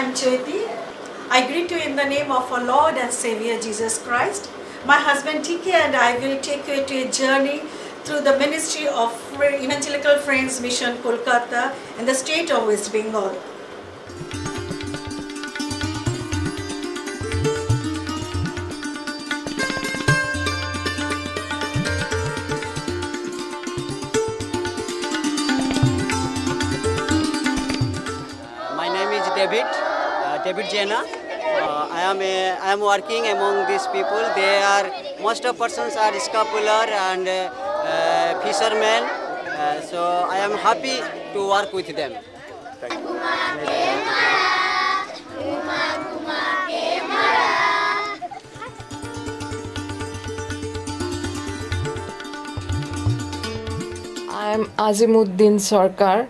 am Jyoti. I greet you in the name of our Lord and Savior Jesus Christ. My husband TK and I will take you to a journey through the ministry of Evangelical Friends Mission Kolkata in the state of West Bengal. My name is David Jena. I am working among these people. Most of persons are scapular and fishermen. So I am happy to work with them. Thank you. I am Azimuddin Sarkar,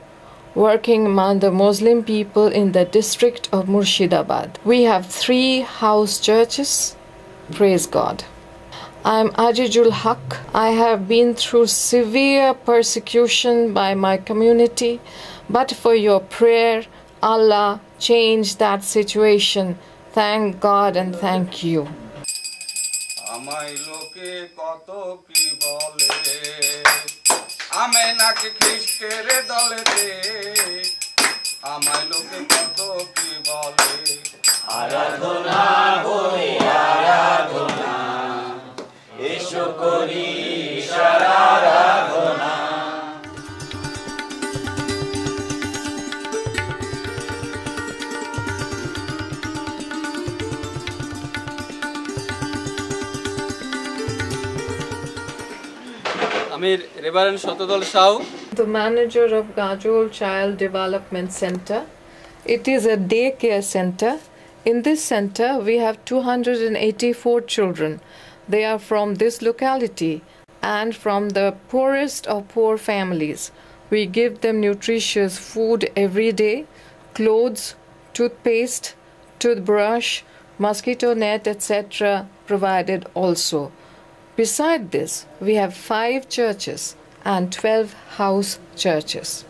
working among the Muslim people in the district of Murshidabad. We have 3 house churches. Praise God. I am Ajijul Haq. I have been through severe persecution by my community, but for your prayer, Allah changed that situation. Thank God and thank you. আমি নাকি খ্রিস্টের দলেতে আমায় লোকে কত কি বলে আরাধনা করি আরাধনা এসো করি আরাধনা The manager of Gajol Child Development Center. It is a daycare center. In this center, we have 284 children. They are from this locality and from the poorest of poor families. We give them nutritious food every day, clothes, toothpaste, toothbrush, mosquito net, etc. provided also. Beside this, we have 5 churches and 12 house churches.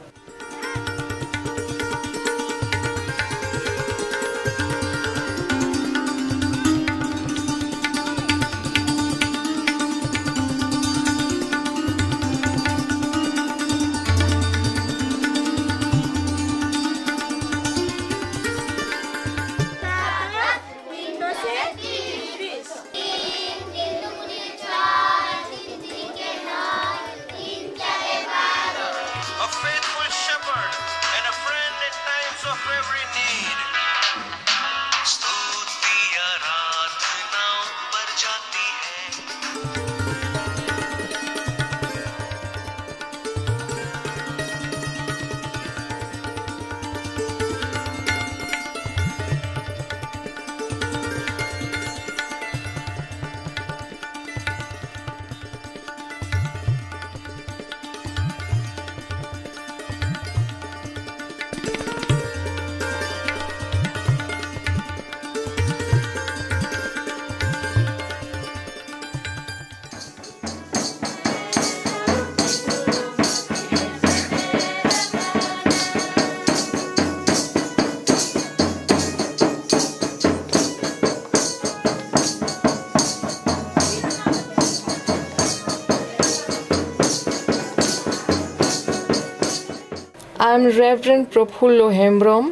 I am Reverend Prafullo Hembrom,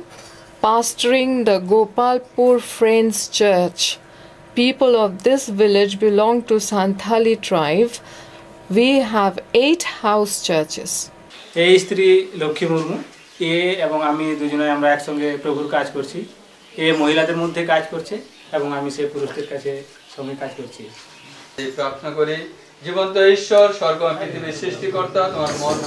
pastoring the Gopalpur Friends Church. People of this village belong to Santali tribe. We have 8 house churches. এই স্ত্রী লক্ষ্মী মুর্মু এবং আমি দুজনে আমরা একসঙ্গে প্রভুর কাজ করছি। মহিলাদের মধ্যে কাজ করছে এবং আমি সেই পুরুষদের কাছে সঙ্গে কাজ করছি। প্রার্থনা করি জীবন্ত ঈশ্বর স্বর্গ ও পৃথিবীর সৃষ্টিকর্তা তোমার মন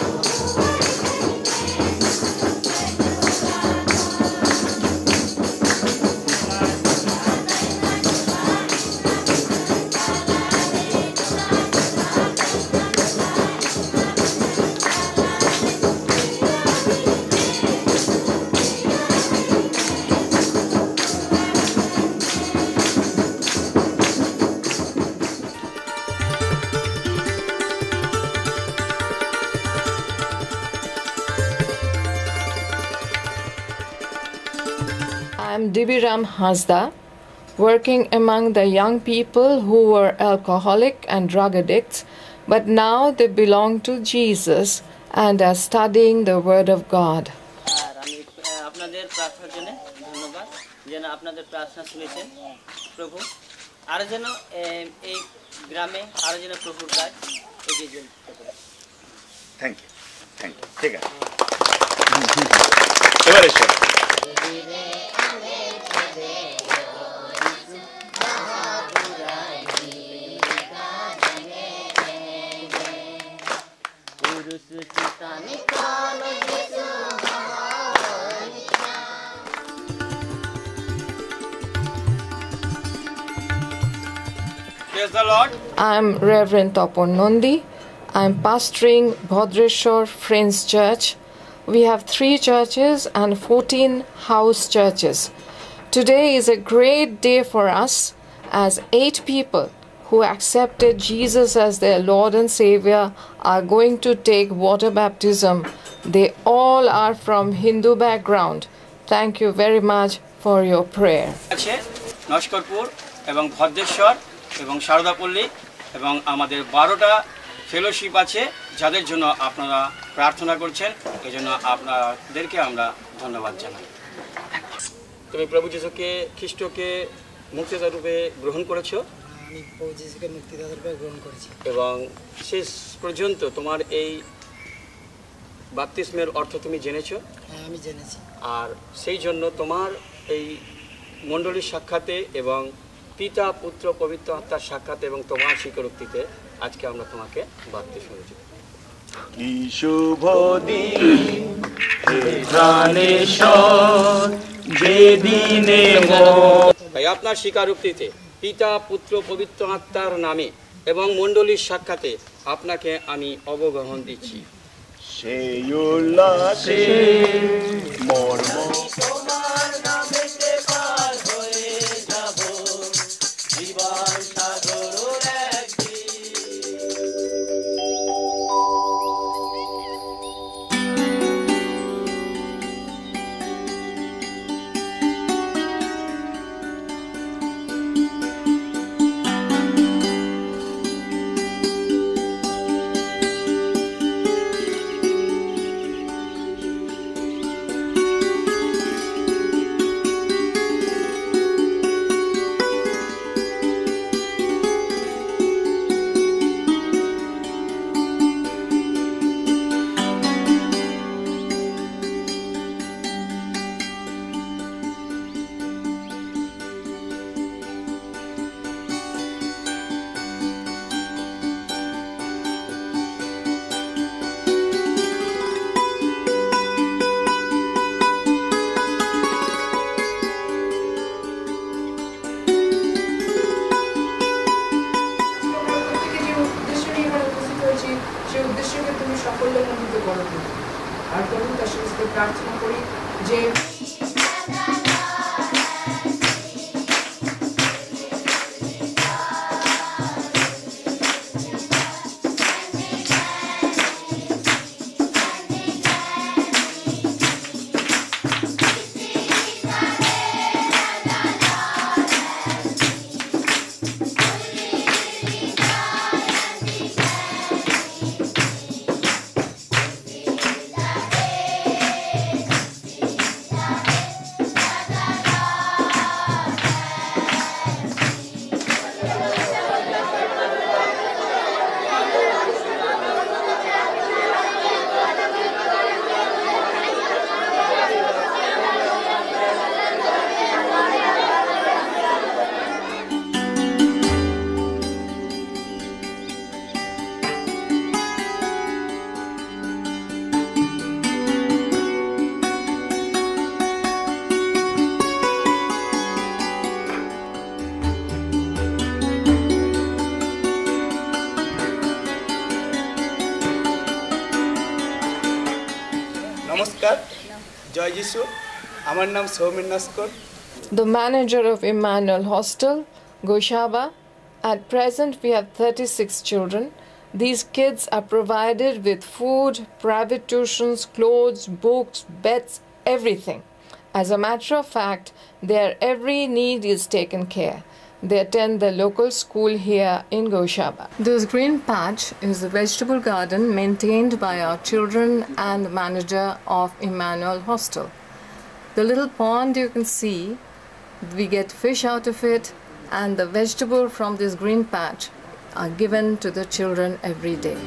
am Dibiram Hasda, working among the young people who were alcoholic and drug addicts, but now they belong to Jesus and are studying the Word of God. আর আমি আপনাদের প্রার্থনার জন্য ধন্যবাদ যেন আপনাদের প্রার্থনা শুনেছেন প্রভু আরও যেন এই গ্রামে আরও যেন প্রভুর কাজ এগিয়ে যেতে পারে। থ্যাংক ইউ ঠিক আছে এবারে এসো। Praise the Lord. I'm Reverend Topon Nondi. I'm pastoring Bhadreshwar Friends Church. We have 3 churches and 14 house churches. Today is a great day for us as 8 people who accepted Jesus as their Lord and Savior are going to take water baptism. They all are from Hindu background. Thank you very much for your prayer. আছে নস্করপুর এবং ভদ্রেশ্বর এবং সারদাপল্লী এবং আমাদের 12টা fellowship আছে যাদের জন্য আপনারা প্রার্থনা করছেন এজন্য আপনাদেরকে আমরা ধন্যবাদ জানাই। তুমি প্রভু যিশুকে খ্রিস্টকে মুক্তিদাতা রূপে গ্রহণ করেছো? আমি প্রভু যিশুকে মুক্তিদাতা রূপে গ্রহণ করেছি। এবং শেষ পর্যন্ত তোমার এই বাপ্তিস্মের অর্থ তুমি জেনেছো? হ্যাঁ আমি জেনেছি। আর সেই জন্য তোমার এই মণ্ডলীর সাক্ষাতে এবং পিতা পুত্র পবিত্র আত্মার সাক্ষাতে এবং তোমার স্বীকারোক্তিতে আজকে আমরা তোমাকে বাপ্তিস্ম দিচ্ছি। কি শুভ দিন হে প্রাণেশ্বর যেদিনে তাই আপনার স্বীকারোক্তিতে পিতা পুত্র পবিত্র আত্মার নামে এবং মণ্ডলীর সাক্ষাতে আপনাকে আমি অবগ্রহণ দিচ্ছি। সেই উল্লাসে মর্ম আর প্রভু তার সাথে প্রার্থনা করি যে নমস্কার, জয় যিশু। আমার নাম Soumen Naskar. The manager of Emmanuel Hostel, Goshaba. At present, we have 36 children. These kids are provided with food, private tuitions, clothes, books, beds, everything. As a matter of fact, their every need is taken care. They attend the local school here in Goshaba. This green patch is a vegetable garden maintained by our children and the manager of Emmanuel Hostel. The little pond you can see, we get fish out of it, and the vegetable from this green patch are given to the children every day.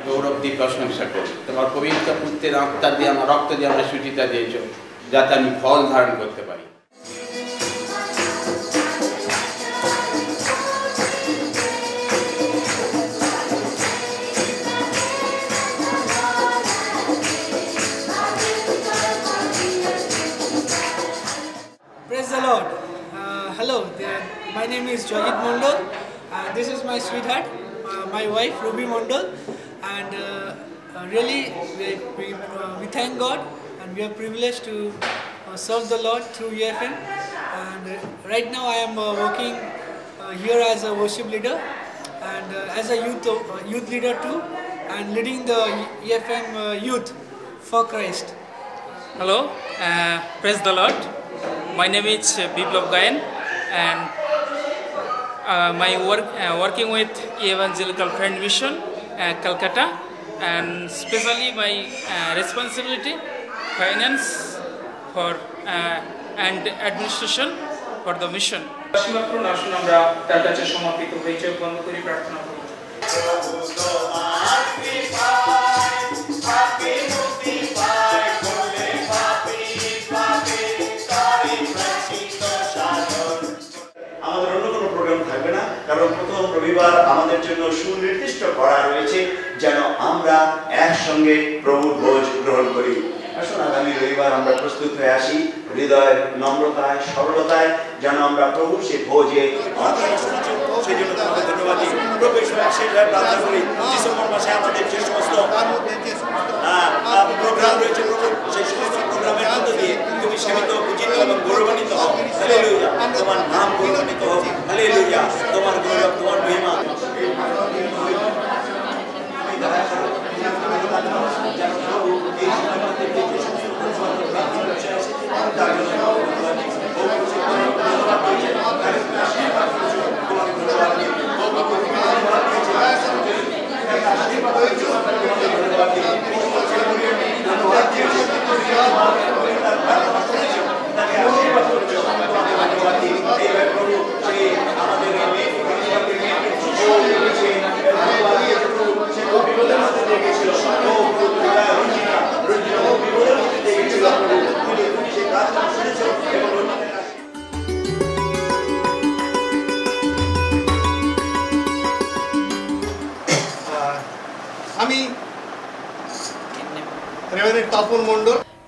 গৌরব দিয়ে প্রশংসা করি তোমার পবিত্র পুত্রের আত্মা দিয়ে আমার রক্ত দিয়ে আমার সুচিতা দিয়েছ যাতে আমি ফল ধারণ করতে পারি। Praise the Lord. Hello, my name is Joyit Mondal. This is my sweetheart, my wife Ruby Mondal, and really we thank God, and we are privileged to serve the Lord through EFM. And right now I am working here as a worship leader and as a youth leader too, and leading the EFM youth for Christ. Hello, praise the Lord. My name is Biplab Gayan, and my working with Evangelical Friend Mission, Calcutta, and especially my responsibility, finance for and administration for the mission. আমরা তার কাছে সমর্পিত হয়ে চোখ বন্ধ করে প্রার্থনা করি। আমাদের অন্য কোনো প্রোগ্রাম থাকবে না, কারণ প্রথম রবিবার আমাদের জন্য সুনির্দিষ্ট করা রয়েছে যেন আমরা একসঙ্গে প্রভুর ভোজ গ্রহণ করি। আসুন আগামী রবিবার আমরা প্রস্তুত হয়ে আসি হৃদয়ের নম্রতায় সরলতায়, যেন আমরা প্রভুর সেই ভোজে সেই জন্য তোমাকে ধন্যবাদ দিই। প্রভুর সেটাই প্রার্থনা করি ডিসেম্বর মাসে আমাদের যে সমস্ত প্রোগ্রাম রয়েছে প্রভু সেই সমস্ত প্রোগ্রামের মধ্য দিয়ে তুমি সেবিত পূজিত এবং গৌরবান্বিত হও। হালেলুয়া, তোমার নাম গৌরবান্বিত হোক। হালেলুয়া, তোমার গৌরব তোমার মহিমা।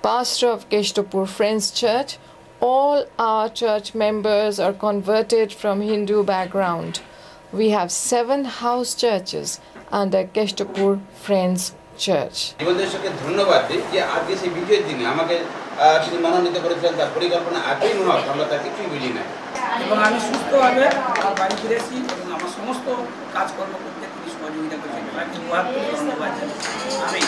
Pastor of Keshtapur Friends Church, all our church members are converted from Hindu background. We have 7 house churches under Keshtapur Friends Church. জীবনদেশকে ধন্যবাদ দিই যে আজকে সেই বিজয়ের দিনে আমাকে তিনি মনোনীত করেছিলেন, তার পরিকল্পনা আগেই মনে হয় আমরা তার কিছুই বুঝি না। এবং আমি সুস্থভাবে আমার বাড়ি ফিরেছি এবং আমার সমস্ত কাজকর্ম করতে তিনি সহযোগিতা করেছেন। ধন্যবাদ। আমি